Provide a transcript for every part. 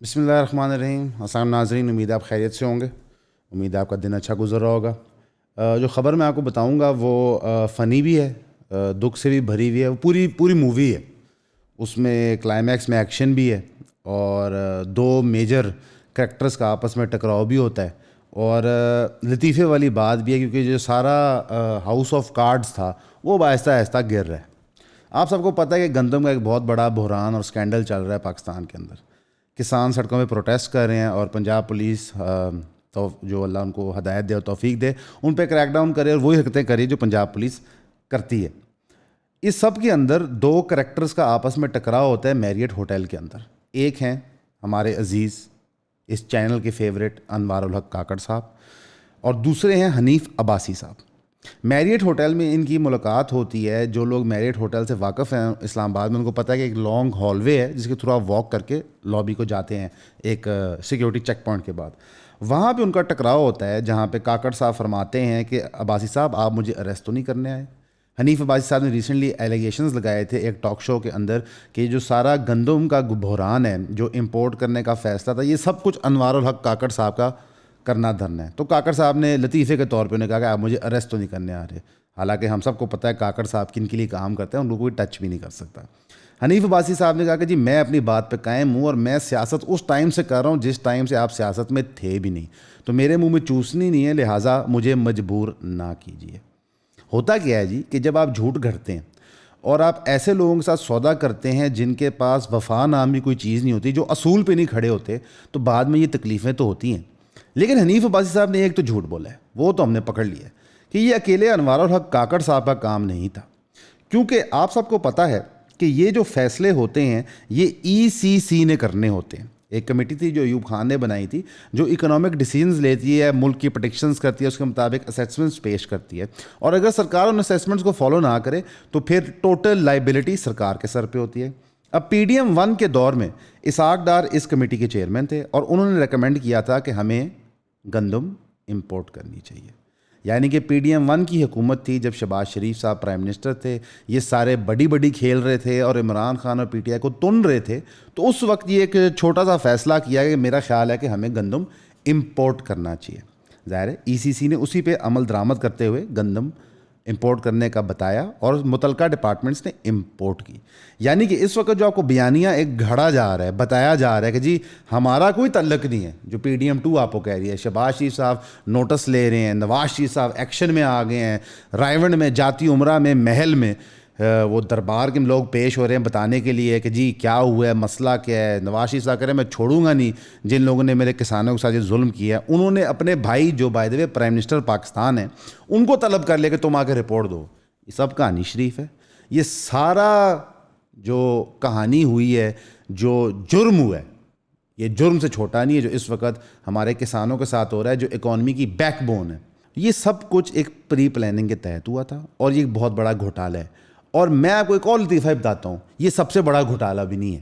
بسم اللہ الرحمن الرحیم. السلام ناظرین, امید ہے آپ خیریت سے ہوں گے. امید ہے آپ کا دن اچھا گزر رہا ہوگا. جو خبر میں آپ کو بتاؤں گا وہ فنی بھی ہے, دکھ سے بھی بھری ہوئی ہے. وہ پوری مووی ہے. اس میں کلائمیکس میں ایکشن بھی ہے اور دو میجر کریکٹرز کا آپس میں ٹکراؤ بھی ہوتا ہے, اور لطیفے والی بات بھی ہے کیونکہ جو سارا ہاؤس آف کارڈز تھا وہ آہستہ آہستہ گر رہا ہے. آپ سب کو پتہ ہے کہ گندم کا ایک بہت بڑا بحران اور اسکینڈل چل رہا ہے پاکستان کے اندر. کسان سڑکوں میں پروٹیسٹ کر رہے ہیں اور پنجاب پولیس تو جو اللہ ان کو ہدایت دے اور توفیق دے ان پہ کریک ڈاؤن کرے اور وہی حرکتیں کرے جو پنجاب پولیس کرتی ہے. اس سب کے اندر دو کریکٹرز کا آپس میں ٹکراؤ ہوتا ہے میریٹ ہوٹل کے اندر. ایک ہیں ہمارے عزیز اس چینل کے فیوریٹ انوار الحق کاکڑ صاحب, اور دوسرے ہیں حنیف عباسی صاحب. میریٹ ہوٹل میں ان کی ملاقات ہوتی ہے. جو لوگ میریٹ ہوٹل سے واقف ہیں اسلام آباد میں ان کو پتہ ہے کہ ایک لانگ ہال وے ہے جس کے تھرو آپ واک کر کے لابی کو جاتے ہیں ایک سیکیورٹی چیک پوائنٹ کے بعد. وہاں پہ ان کا ٹکراؤ ہوتا ہے جہاں پہ کاکڑ صاحب فرماتے ہیں کہ عباسی صاحب آپ مجھے اریسٹ تو نہیں کرنے آئے. حنیف عباسی صاحب نے ریسنٹلی ایلیگیشنز لگائے تھے ایک ٹاک شو کے اندر کہ جو سارا گندم کا بحران ہے, جو امپورٹ کرنے کا فیصلہ تھا, یہ سب کچھ انوار الحق کاکڑ صاحب کا کرنا دھرنا ہے. تو کاکڑ صاحب نے لطیفے کے طور پہ انہیں کہا کہ آپ مجھے اریسٹ تو نہیں کرنے آ رہے. حالانکہ ہم سب کو پتہ ہے کاکڑ صاحب کن کے لیے کام کرتے ہیں, ان کو کوئی ٹچ بھی نہیں کر سکتا. حنیف عباسی صاحب نے کہا کہ جی میں اپنی بات پہ قائم ہوں اور میں سیاست اس ٹائم سے کر رہا ہوں جس ٹائم سے آپ سیاست میں تھے بھی نہیں, تو میرے منہ میں چوسنی نہیں ہے, لہٰذا مجھے مجبور نہ کیجیے. ہوتا کیا ہے جی کہ جب آپ جھوٹ گھڑتے ہیں اور آپ ایسے لوگوں کے ساتھ سودا کرتے ہیں جن کے پاس وفا نام کی کوئی چیز نہیں ہوتی, جو اصول پہ نہیں کھڑے ہوتے, تو بعد میں یہ تکلیفیں تو ہوتی ہیں. لیکن حنیف عباسی صاحب نے ایک تو جھوٹ بولا ہے, وہ تو ہم نے پکڑ لیا ہے کہ یہ اکیلے انوار الحق کاکڑ صاحب کا کام نہیں تھا. کیونکہ آپ سب کو پتہ ہے کہ یہ جو فیصلے ہوتے ہیں یہ ECC نے کرنے ہوتے ہیں. ایک کمیٹی تھی جو ایوب خان نے بنائی تھی, جو اکنامک ڈیسیژنز لیتی ہے, ملک کی پریڈکشنز کرتی ہے, اس کے مطابق اسیسمنٹس پیش کرتی ہے, اور اگر سرکار ان اسیسمنٹس کو فالو نہ کرے تو پھر ٹوٹل لائبلٹی سرکار کے سر پہ ہوتی ہے. اب PDM-1 کے دور میں اسحاق ڈار اس کمیٹی کے چیئرمین تھے اور انہوں نے ریکمینڈ کیا تھا کہ ہمیں گندم امپورٹ کرنی چاہیے. یعنی کہ PDM-1 کی حکومت تھی جب شہباز شریف صاحب پرائم منسٹر تھے, یہ سارے بڑی کھیل رہے تھے اور عمران خان اور PTI کو تن رہے تھے, تو اس وقت یہ ایک چھوٹا سا فیصلہ کیا کہ میرا خیال ہے کہ ہمیں گندم امپورٹ کرنا چاہیے. ظاہر ہے ECC نے اسی پہ عمل درآمد کرتے ہوئے گندم امپورٹ کرنے کا بتایا اور متعلقہ ڈپارٹمنٹس نے امپورٹ کی. یعنی کہ اس وقت جو آپ کو بیانیہ ایک گھڑا جا رہا ہے, بتایا جا رہا ہے کہ جی ہمارا کوئی تعلق نہیں ہے. جو PDM-2 آپ کو کہہ رہی ہے, شہباز شریف صاحب نوٹس لے رہے ہیں, نواز شریف صاحب ایکشن میں آ گئے ہیں, رائیونڈ میں, جاتی عمرہ میں, محل میں وہ دربار کے لوگ پیش ہو رہے ہیں بتانے کے لیے کہ جی کیا ہوا ہے, مسئلہ کیا ہے. نواز شریف صاحب کہہ رہے ہیں میں چھوڑوں گا نہیں جن لوگوں نے میرے کسانوں کے ساتھ یہ ظلم کیا ہے. انہوں نے اپنے بھائی جو by the way prime minister Pakistan ہیں ان کو طلب کر لیا کہ تم آ کے رپورٹ دو. یہ سب کہانی شریف ہے. یہ سارا جو کہانی ہوئی ہے, جو جرم ہوا ہے, یہ جرم سے چھوٹا نہیں ہے جو اس وقت ہمارے کسانوں کے ساتھ ہو رہا ہے, جو اکانومی کی بیک بون ہے. یہ سب کچھ ایک پری پلاننگ کے تحت ہوا تھا اور یہ ایک بہت بڑا گھوٹالہ ہے. اور میں آپ کو ایک اور لطیفہ بتاتا ہوں, یہ سب سے بڑا گھوٹالہ بھی نہیں ہے.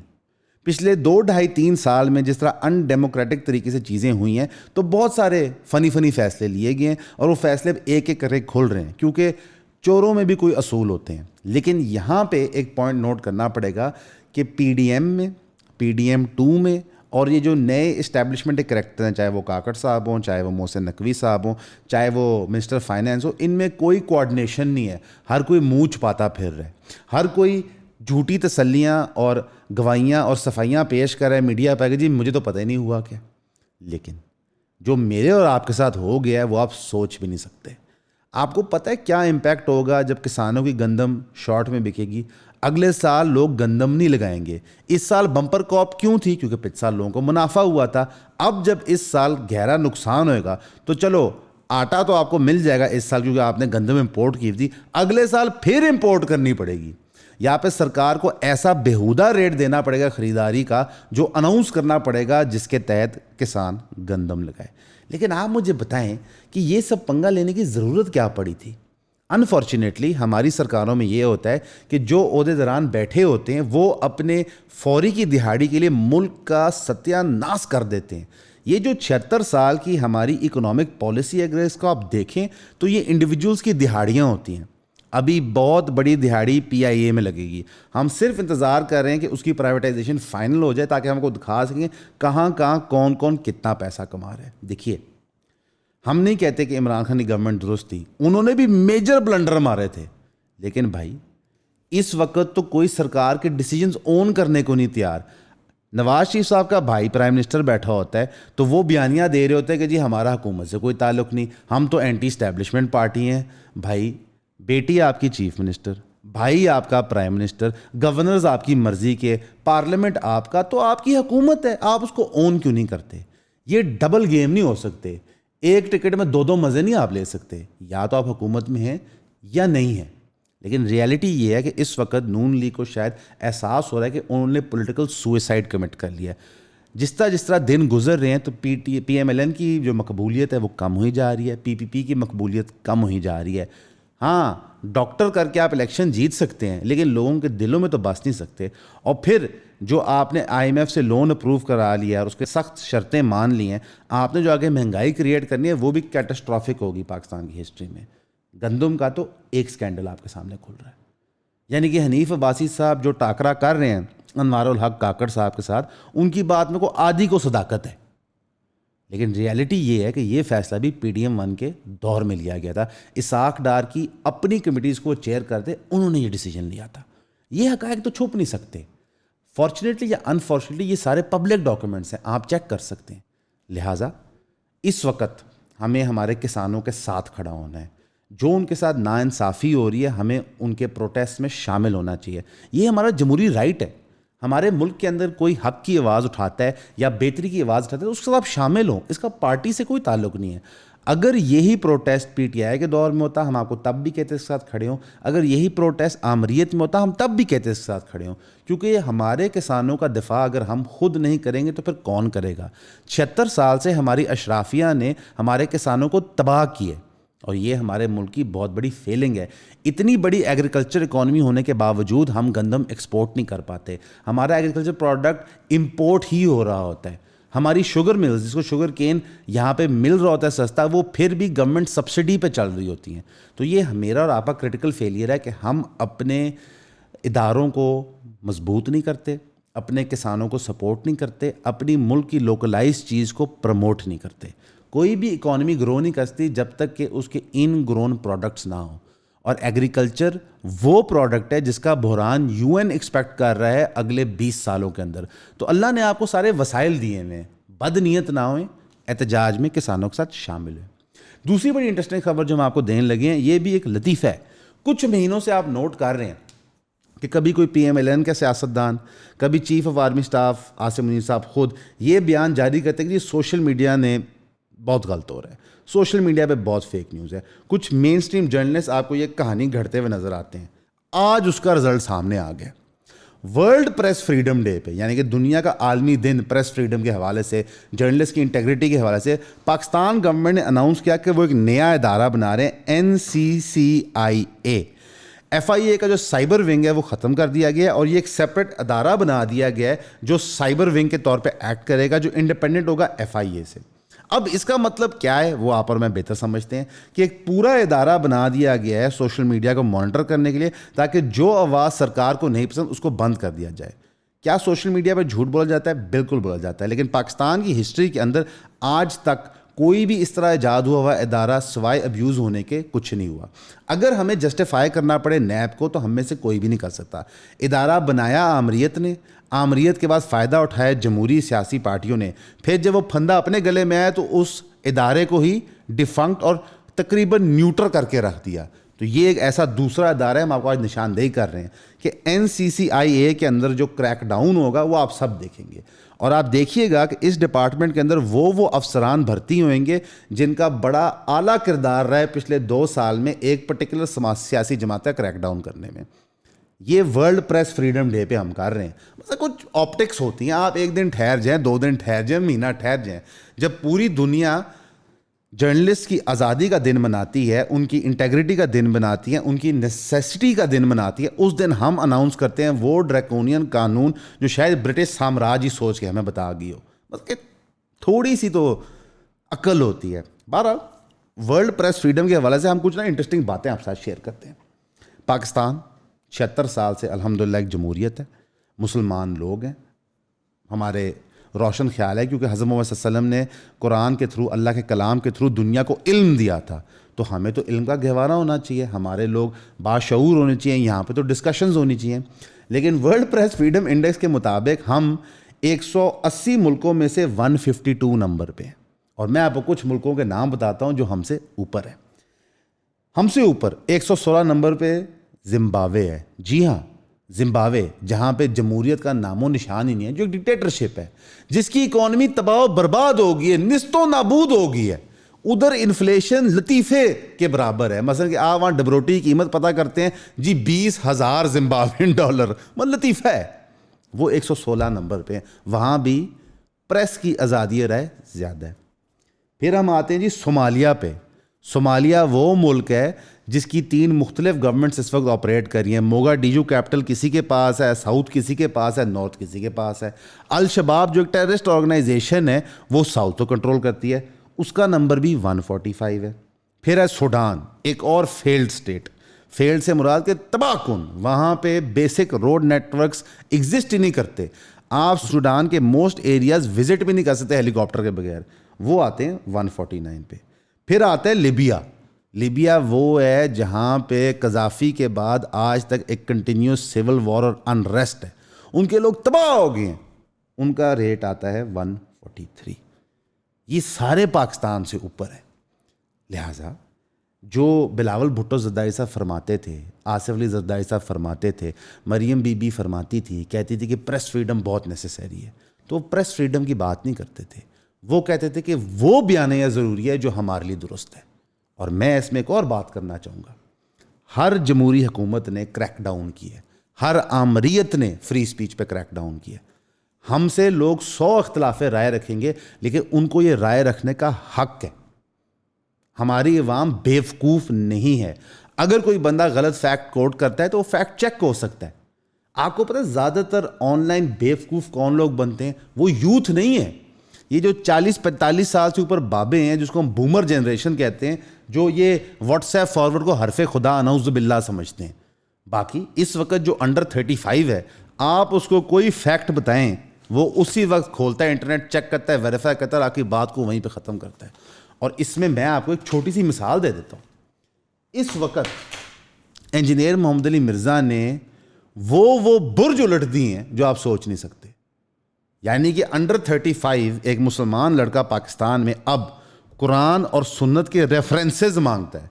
پچھلے 2-2.5-3 سال میں جس طرح ان ڈیموکریٹک طریقے سے چیزیں ہوئی ہیں تو بہت سارے فنی فیصلے لیے گئے ہیں, اور وہ فیصلے ایک ایک کر کے کھل رہے ہیں کیونکہ چوروں میں بھی کوئی اصول ہوتے ہیں. لیکن یہاں پہ ایک پوائنٹ نوٹ کرنا پڑے گا کہ PDM میں, PDM-2 میں, اور یہ جو نئے اسٹیبلشمنٹ کے کریکٹر ہیں, چاہے وہ کاکڑ صاحب ہوں, چاہے وہ محسن نقوی صاحب ہوں, چاہے وہ منسٹر فائنینس ہو, ان میں کوئی کوآرڈینیشن نہیں ہے. ہر کوئی منہ چھپاتا پھر رہے, ہر کوئی جھوٹی تسلیاں اور گواہیاں اور صفائیاں پیش کر رہا ہے میڈیا پہ کہ جی مجھے تو پتہ ہی نہیں ہوا کیا. لیکن جو میرے اور آپ کے ساتھ ہو گیا ہے وہ آپ سوچ بھی نہیں سکتے. آپ کو پتہ ہے کیا امپیکٹ ہوگا جب کسانوں کی گندم شارٹ میں بکے گی؟ اگلے سال لوگ گندم نہیں لگائیں گے. اس سال بمپر کراپ کیوں تھی؟ کیونکہ پچھلے سال لوگوں کو منافع ہوا تھا. اب جب اس سال گہرا نقصان ہوئے گا تو چلو آٹا تو آپ کو مل جائے گا اس سال کیونکہ آپ نے گندم امپورٹ کی تھی, اگلے سال پھر امپورٹ کرنی پڑے گی. یہاں پہ سرکار کو ایسا بیہودہ ریٹ دینا پڑے گا خریداری کا, جو اناؤنس کرنا پڑے گا جس کے تحت کسان گندم لگائے. لیکن آپ مجھے بتائیں کہ یہ سب پنگا لینے کی ضرورت کیا پڑی تھی؟ انفارچونیٹلی ہماری سرکاروں میں یہ ہوتا ہے کہ جو عہدیداران بیٹھے ہوتے ہیں وہ اپنے فوری کی دہاڑی کے لیے ملک کا ستیہ ناش کر دیتے ہیں. یہ جو 76 سال کی ہماری اکنامک پالیسی اگر اس کو آپ دیکھیں تو یہ انڈیویجولز کی دہاڑیاں ہوتی ہیں. ابھی بہت بڑی دہاڑی PIA میں لگے گی. ہم صرف انتظار کر رہے ہیں کہ اس کی پرائیویٹائزیشن فائنل ہو جائے تاکہ ہم کو دکھا سکیں کہاں کہاں کون کون کتنا پیسہ کما رہا ہے. دیکھیے ہم نہیں کہتے کہ عمران خان کی گورنمنٹ درست تھی, انہوں نے بھی میجر بلنڈر مارے تھے, لیکن بھائی اس وقت تو کوئی سرکار کے ڈیسیجنز اون کرنے کو نہیں تیار. نواز شریف صاحب کا بھائی پرائم منسٹر بیٹھا ہوتا ہے تو وہ بیانیہ دے رہے ہوتے ہیں کہ جی ہمارا حکومت سے کوئی تعلق نہیں, ہم تو اینٹی اسٹیبلشمنٹ پارٹی ہیں. بھائی بیٹی آپ کی چیف منسٹر, بھائی آپ کا پرائم منسٹر, گورنرز آپ کی مرضی کے, پارلیمنٹ آپ کا, تو آپ کی حکومت ہے, آپ اس کو اون کیوں نہیں کرتے؟ یہ ڈبل گیم نہیں ہو سکتے, ایک ٹکٹ میں دو مزے نہیں آپ لے سکتے, یا تو آپ حکومت میں ہیں یا نہیں ہیں. لیکن ریالٹی یہ ہے کہ اس وقت نون لیگ کو شاید احساس ہو رہا ہے کہ انہوں نے پولیٹیکل سوئسائڈ کمٹ کر لیا ہے. جس طرح دن گزر رہے ہیں تو PMLN کی جو مقبولیت ہے وہ کم ہوئی جا رہی ہے, PPP کی مقبولیت کم ہوئی جا رہی ہے. ہاں ڈاکٹر کر کے آپ الیکشن جیت سکتے ہیں لیکن لوگوں کے دلوں میں تو بس نہیں سکتے. اور پھر جو آپ نے IMF سے لون اپروو کرا لیا اور اس کے سخت شرطیں مان لی ہیں, آپ نے جو آگے مہنگائی کریٹ کرنی ہے وہ بھی کیٹاسٹرافک ہوگی پاکستان کی ہسٹری میں. گندم کا تو ایک سکینڈل آپ کے سامنے کھل رہا ہے, یعنی کہ حنیف عباسی صاحب جو ٹاکرا کر رہے ہیں انوار الحق کاکڑ صاحب کے ساتھ, ان کی بات میں کو آدھی کو صداقت ہے. لیکن ریالٹی یہ ہے کہ یہ فیصلہ بھی PDM-1 کے دور میں لیا گیا تھا. اسحاق ڈار کی اپنی کمیٹیز کو چیئر کرتے انہوں نے یہ ڈیسیجن لیا تھا. یہ حقائق تو چھپ نہیں سکتے. فارچونیٹلی یا انفارچونیٹلی یہ سارے پبلک ڈاکومنٹس ہیں, آپ چیک کر سکتے ہیں. لہٰذا اس وقت ہمیں ہمارے کسانوں کے ساتھ کھڑا ہونا ہے. جو ان کے ساتھ ناانصافی ہو رہی ہے ہمیں ان کے پروٹیسٹ میں شامل ہونا چاہیے. یہ ہمارا جمہوری رائٹ ہے. ہمارے ملک کے اندر کوئی حق کی آواز اٹھاتا ہے یا بہتری کی آواز اٹھاتا ہے تو اس کے ساتھ آپ شامل ہوں, اس کا پارٹی سے کوئی تعلق نہیں ہے. اگر یہی پروٹیسٹ PTI کے دور میں ہوتا ہم آپ کو تب بھی کہتے اس کے ساتھ کھڑے ہوں, اگر یہی پروٹیسٹ آمریت میں ہوتا ہم تب بھی کہتے اس کے ساتھ کھڑے ہوں, کیونکہ یہ ہمارے کسانوں کا دفاع اگر ہم خود نہیں کریں گے تو پھر کون کرے گا؟ 76 سال سے ہماری اشرافیہ نے ہمارے کسانوں کو تباہ کیے اور یہ ہمارے ملک کی بہت بڑی فیلنگ ہے. اتنی بڑی ایگریکلچر اکانومی ہونے کے باوجود ہم گندم ایکسپورٹ نہیں کر پاتے. ہمارا ایگریکلچر پروڈکٹ امپورٹ ہی ہو رہا ہوتا ہے. ہماری شوگر ملز جس کو شوگر کین یہاں پہ مل رہا ہوتا ہے سستا, وہ پھر بھی گورنمنٹ سبسڈی پہ چل رہی ہوتی ہیں. تو یہ میرا اور آپ کا کرٹیکل فیلئر ہے کہ ہم اپنے اداروں کو مضبوط نہیں کرتے, اپنے کسانوں کو سپورٹ نہیں کرتے, اپنی ملک کی لوکلائز چیز کو پروموٹ نہیں کرتے. کوئی بھی اکانومی گرو نہیں کرتی جب تک کہ اس کے ان گرون پروڈکٹس نہ ہوں. اور ایگریکلچر وہ پروڈکٹ ہے جس کا بحران UN ایکسپیکٹ کر رہا ہے اگلے 20 سالوں کے اندر. تو اللہ نے آپ کو سارے وسائل دیے ہیں, بد نیت نہ ہوئیں, احتجاج میں کسانوں کے ساتھ شامل ہوئیں. دوسری بڑی انٹرسٹنگ خبر جو ہم آپ کو دینے لگے ہیں یہ بھی ایک لطیفہ ہے. کچھ مہینوں سے آپ نوٹ کر رہے ہیں کہ کبھی کوئی PMLN کا سیاستدان, کبھی chief of army staff Asim Munir صاحب خود یہ بیان جاری کرتے ہیں کہ سوشل میڈیا نے بہت غلط ہو رہا ہے, سوشل میڈیا پہ بہت فیک نیوز ہے. کچھ مین اسٹریم جرنلسٹ آپ کو یہ کہانی گھڑتے ہوئے نظر آتے ہیں. آج اس کا رزلٹ سامنے آ گیا. ورلڈ پریس فریڈم ڈے پہ, یعنی کہ دنیا کا عالمی دن پریس فریڈم کے حوالے سے, جرنلسٹ کی انٹیگریٹی کے حوالے سے, پاکستان گورنمنٹ نے اناؤنس کیا کہ وہ ایک نیا ادارہ بنا رہے ہیں, NCCIA. FIA کا جو سائبر ونگ ہے وہ ختم کر دیا گیا اور یہ ایک سیپریٹ ادارہ بنا دیا گیا ہے جو سائبر ونگ کے طور پہ ایکٹ کرے گا, جو انڈیپینڈنٹ ہوگا FIA سے. اب اس کا مطلب کیا ہے وہ آپ اور میں بہتر سمجھتے ہیں کہ ایک پورا ادارہ بنا دیا گیا ہے سوشل میڈیا کو مانیٹر کرنے کے لیے تاکہ جو آواز سرکار کو نہیں پسند اس کو بند کر دیا جائے. کیا سوشل میڈیا پہ جھوٹ بولا جاتا ہے؟ بالکل بولا جاتا ہے, لیکن پاکستان کی ہسٹری کے اندر آج تک کوئی بھی اس طرح ایجاد ہوا ادارہ سوائے ابیوز ہونے کے کچھ نہیں ہوا. اگر ہمیں جسٹیفائی کرنا پڑے نیب کو تو ہم میں سے کوئی بھی نہیں کر سکتا. ادارہ بنایا آمریت نے, آمریت کے بعد فائدہ اٹھایا جمہوری سیاسی پارٹیوں نے, پھر جب وہ پھندا اپنے گلے میں آیا تو اس ادارے کو ہی ڈیفنکٹ اور تقریباً نیوٹر کر کے رکھ دیا. تو یہ ایک ایسا دوسرا ادارہ ہے, ہم آپ کو آج نشاندہی کر رہے ہیں کہ NCCIA کے اندر جو کریک ڈاؤن ہوگا وہ آپ سب دیکھیں گے. اور آپ دیکھیے گا کہ اس ڈپارٹمنٹ کے اندر وہ افسران بھرتی ہوئیں گے جن کا بڑا اعلیٰ کردار رہا ہے پچھلے 2 سال میں ایک پرٹیکولر سیاسی جماعت کا کریک ڈاؤن کرنے میں. یہ ورلڈ پریس فریڈم ڈے پہ ہم کر رہے ہیں. مطلب کچھ آپٹکس ہوتی ہیں, آپ ایک دن ٹھہر جائیں, 2 دن ٹھہر جائیں, مہینہ ٹھہر جائیں. جب پوری دنیا جرنلسٹ کی آزادی کا دن مناتی ہے, ان کی انٹیگریٹی کا دن مناتی ہے, ان کی نیسیسٹی کا دن مناتی ہے, اس دن ہم اناؤنس کرتے ہیں وہ ڈریکونین قانون جو شاید برٹش سامراج ہی سوچ کے ہمیں بتا گئی ہو. بس کہ تھوڑی سی تو عقل ہوتی ہے. بہرحال ورلڈ پریس فریڈم کے حوالے سے ہم کچھ نا انٹرسٹنگ باتیں آپ ساتھ شیئر کرتے ہیں. پاکستان 76 سال سے الحمدللہ ایک جمہوریت ہے, مسلمان لوگ ہیں, ہمارے روشن خیال ہے کیونکہ حضرت محمد صلی اللہ علیہ وسلم نے قرآن کے تھرو, اللہ کے کلام کے تھرو دنیا کو علم دیا تھا, تو ہمیں تو علم کا گہوارہ ہونا چاہیے, ہمارے لوگ باشعور ہونے چاہیے, یہاں پہ تو ڈسکشنز ہونی چاہیے. لیکن ورلڈ پریس فریڈم انڈیکس کے مطابق ہم 180 ملکوں میں سے 152 نمبر پہ ہیں, اور میں آپ کو کچھ ملکوں کے نام بتاتا ہوں جو ہم سے اوپر ہیں. ہم سے اوپر 116 نمبر پہ زمبابوے ہے. جی ہاں, زمبابوے, جہاں پہ جمہوریت کا نام و نشان ہی نہیں ہے, جو ایک ڈکٹیٹرشپ ہے, جس کی اکانومی تباہ و برباد ہو گئی ہے, نیست و نابود ہو گئی ہے. ادھر انفلیشن لطیفے کے برابر ہے. مثلا کہ آپ وہاں ڈبروٹی کی قیمت پتہ کرتے ہیں جی 20,000 زمبابوین ڈالر, مطلب لطیفہ ہے. وہ 116 نمبر پہ ہیں. وہاں بھی پریس کی آزادی رائے زیادہ ہے. پھر ہم آتے ہیں جی صومالیہ پہ. صومالیہ وہ ملک ہے جس کی 3 مختلف گورنمنٹس اس وقت آپریٹ کر رہی ہیں. موگاڈیشو کیپٹل کسی کے پاس ہے, ساؤتھ کسی کے پاس ہے, نارتھ کسی کے پاس ہے. الشباب جو ایک ٹیررسٹ آرگنائزیشن ہے وہ ساؤتھ کو کنٹرول کرتی ہے, اس کا نمبر بھی 145 ہے. پھر ہے سوڈان, ایک اور فیلڈ سٹیٹ. فیلڈ سے مراد کہ تباہ کن, وہاں پہ basic road network exist ہی نہیں کرتے. آپ سوڈان کے موسٹ ایریاز وزٹ بھی نہیں کر سکتے ہیلی کاپٹر کے بغیر. وہ آتے ہیں 149 پہ. پھر آتا ہے لیبیا. لیبیا وہ ہے جہاں پہ قذافی کے بعد آج تک ایک کنٹینیوس سول وار اور انریسٹ ہے, ان کے لوگ تباہ ہو گئے ہیں. ان کا ریٹ آتا ہے 143. یہ سارے پاکستان سے اوپر ہے. لہٰذا جو بلاول بھٹو زرداری صاحب فرماتے تھے, آصف علی زرداری صاحب فرماتے تھے, مریم بی بی فرماتی تھی, کہتی تھی کہ پریس فریڈم بہت نیسیسری ہے, تو وہ پریس فریڈم کی بات نہیں کرتے تھے. وہ کہتے تھے کہ وہ بیانیہ ضروری ہے جو ہمارے لیے درست ہے. اور میں اس میں ایک اور بات کرنا چاہوں گا. ہر جمہوری حکومت نے کریک ڈاؤن کی ہے, ہر آمریت نے فری اسپیچ پہ کریک ڈاؤن کیا. ہم سے لوگ 100 اختلاف رائے رکھیں گے, لیکن ان کو یہ رائے رکھنے کا حق ہے. ہماری عوام بیوقوف نہیں ہے. اگر کوئی بندہ غلط فیکٹ کوٹ کرتا ہے تو وہ فیکٹ چیک ہو سکتا ہے. آپ کو پتہ ہے زیادہ تر آن لائن بیوقوف کون لوگ بنتے ہیں؟ وہ یوتھ نہیں ہے. یہ جو 40-45 سال سے اوپر بابے ہیں, جس کو ہم بومر جنریشن کہتے ہیں, جو یہ واٹس ایپ فارورڈ کو حرف خدا نعوذ باللہ سمجھتے ہیں. باقی اس وقت جو انڈر 35 ہے, آپ اس کو کوئی فیکٹ بتائیں, وہ اسی وقت کھولتا ہے, انٹرنیٹ چیک کرتا ہے, ویریفائی کرتا ہے, اور آپ کی بات کو وہیں پہ ختم کرتا ہے. اور اس میں آپ کو ایک چھوٹی سی مثال دے دیتا ہوں. اس وقت انجینئر محمد علی مرزا نے وہ برج الٹ دی ہیں جو آپ سوچ نہیں سکتے. یعنی کہ انڈر 35 ایک مسلمان لڑکا پاکستان میں اب قرآن اور سنت کے ریفرنسز مانگتا ہے.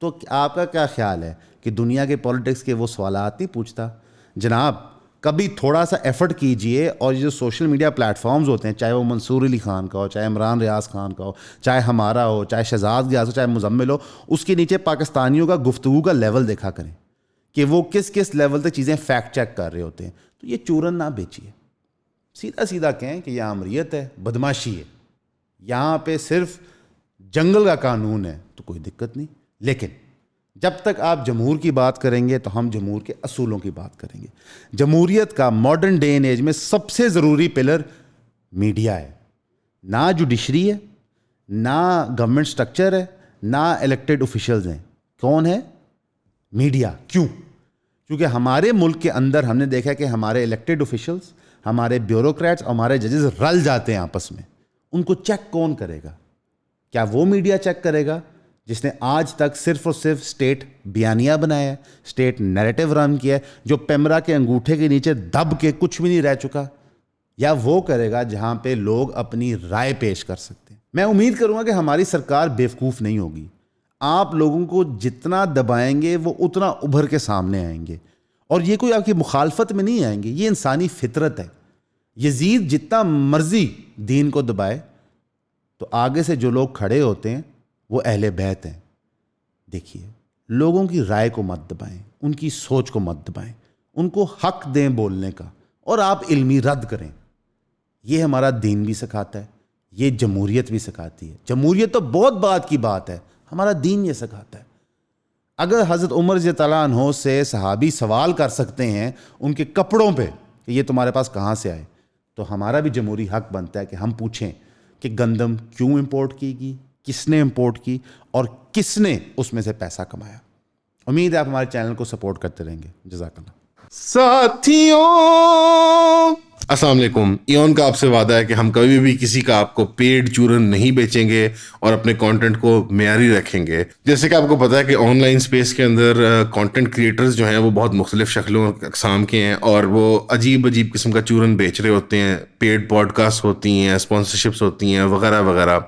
تو آپ کا کیا خیال ہے کہ دنیا کے پولیٹکس کے وہ سوالات نہیں پوچھتا؟ جناب کبھی تھوڑا سا ایفرٹ کیجئے, اور یہ جو سوشل میڈیا پلیٹ فارمز ہوتے ہیں, چاہے وہ منصور علی خان کا ہو, چاہے عمران ریاض خان کا ہو, چاہے ہمارا ہو, چاہے شہزاد گیاس ہو, چاہے مزمل ہو, اس کے نیچے پاکستانیوں کا گفتگو کا لیول دیکھا کریں کہ وہ کس کس لیول تک چیزیں فیکٹ چیک کر رہے ہوتے ہیں. تو یہ چورن نہ بیچیے, سیدھا سیدھا کہیں کہ یہ آمریت ہے, بدماشی ہے, یہاں پہ صرف جنگل کا قانون ہے, تو کوئی دقت نہیں. لیکن جب تک آپ جمہور کی بات کریں گے تو ہم جمہور کے اصولوں کی بات کریں گے. جمہوریت کا ماڈرن ڈے اینڈ ایج میں سب سے ضروری پلر میڈیا ہے. نہ جوڈیشری ہے, نہ گورنمنٹ سٹرکچر ہے, نہ الیکٹڈ اوفیشلز ہیں. کون ہے؟ میڈیا. کیوں؟ کیونکہ ہمارے ملک کے اندر ہم نے دیکھا کہ ہمارے الیکٹڈ اوفیشلز, ہمارے بیوروکریٹس اور ہمارے ججز رل جاتے ہیں آپس میں. ان کو چیک کون کرے گا؟ کیا وہ میڈیا چیک کرے گا جس نے آج تک صرف اور صرف اسٹیٹ بیانیہ بنایا ہے, اسٹیٹ نیریٹو رن کیا ہے, جو پیمرا کے انگوٹھے کے نیچے دب کے کچھ بھی نہیں رہ چکا؟ یا وہ کرے گا جہاں پہ لوگ اپنی رائے پیش کر سکتے ہیں؟ میں امید کروں گا کہ ہماری سرکار بیوقوف نہیں ہوگی. آپ لوگوں کو جتنا دبائیں گے وہ اتنا ابھر کے سامنے آئیں گے, اور یہ کوئی آپ کی مخالفت میں نہیں آئیں گے, یہ انسانی فطرت ہے. یزید جتنا مرضی دین کو دبائے, تو آگے سے جو لوگ کھڑے ہوتے ہیں وہ اہل بیت ہیں. دیکھیے, لوگوں کی رائے کو مت دبائیں, ان کی سوچ کو مت دبائیں, ان کو حق دیں بولنے کا, اور آپ علمی رد کریں. یہ ہمارا دین بھی سکھاتا ہے, یہ جمہوریت بھی سکھاتی ہے. جمہوریت تو بہت بات کی بات ہے, ہمارا دین یہ سکھاتا ہے. اگر حضرت عمر رضی اللہ عنہ سے صحابی سوال کر سکتے ہیں ان کے کپڑوں پہ کہ یہ تمہارے پاس کہاں سے آئے, تو ہمارا بھی جمہوری حق بنتا ہے کہ ہم پوچھیں کہ گندم کیوں امپورٹ کی گئی, کس نے امپورٹ کی, اور کس نے اس میں سے پیسہ کمایا. امید ہے آپ ہمارے چینل کو سپورٹ کرتے رہیں گے. جزاک اللہ. ساتھیوں السلام علیکم. ایون کا آپ سے وعدہ ہے کہ ہم کبھی بھی کسی کا آپ کو پیڈ چورن نہیں بیچیں گے اور اپنے کانٹینٹ کو معیاری رکھیں گے. جیسے کہ آپ کو پتا ہے کہ آن لائن اسپیس کے اندر کانٹینٹ کریٹرز جو ہیں وہ بہت مختلف شکلوں اقسام کے ہیں اور وہ عجیب عجیب قسم کا چورن بیچ رہے ہوتے ہیں. پیڈ پوڈ کاسٹ ہوتی ہیں, اسپانسرشپس ہوتی ہیں وغیرہ وغیرہ.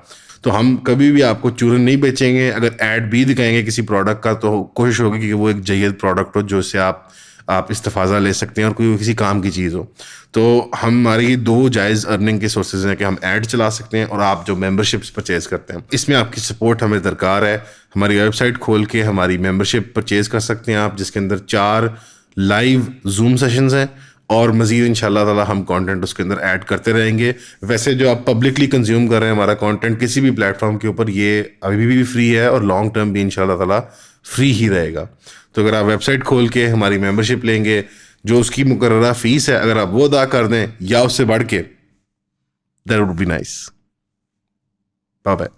تو ہم کبھی بھی آپ کو چورن نہیں بیچیں گے. اگر ایڈ بھی دکھائیں گے کسی پروڈکٹ کا تو کوشش ہوگی کہ وہ ایک جید پروڈکٹ ہو جو سے آپ استفاضہ لے سکتے ہیں اور کوئی کسی کام کی چیز ہو. تو ہماری 2 جائز ارننگ کے سورسز ہیں کہ ہم ایڈ چلا سکتے ہیں اور آپ جو ممبرشپس پرچیز کرتے ہیں اس میں آپ کی سپورٹ ہمیں درکار ہے. ہماری ویب سائٹ کھول کے ہماری ممبرشپ پرچیز کر سکتے ہیں آپ, جس کے اندر 4 لائیو زوم سیشنز ہیں اور مزید ان شاء اللہ تعالیٰ ہم کانٹینٹ اس کے اندر ایڈ کرتے رہیں گے. ویسے جو آپ پبلکلی کنزیوم کر رہے ہیں ہمارا کانٹینٹ کسی بھی پلیٹ فارم کے اوپر, یہ ابھی بھی فری ہے اور لانگ ٹرم بھی ان شاء اللہ تعالیٰ فری ہی رہے گا. تو اگر آپ ویب سائٹ کھول کے ہماری ممبرشپ لیں گے, جو اس کی مقررہ فیس ہے اگر آپ وہ ادا کر دیں یا اس سے بڑھ کے, that would be nice. Bye bye.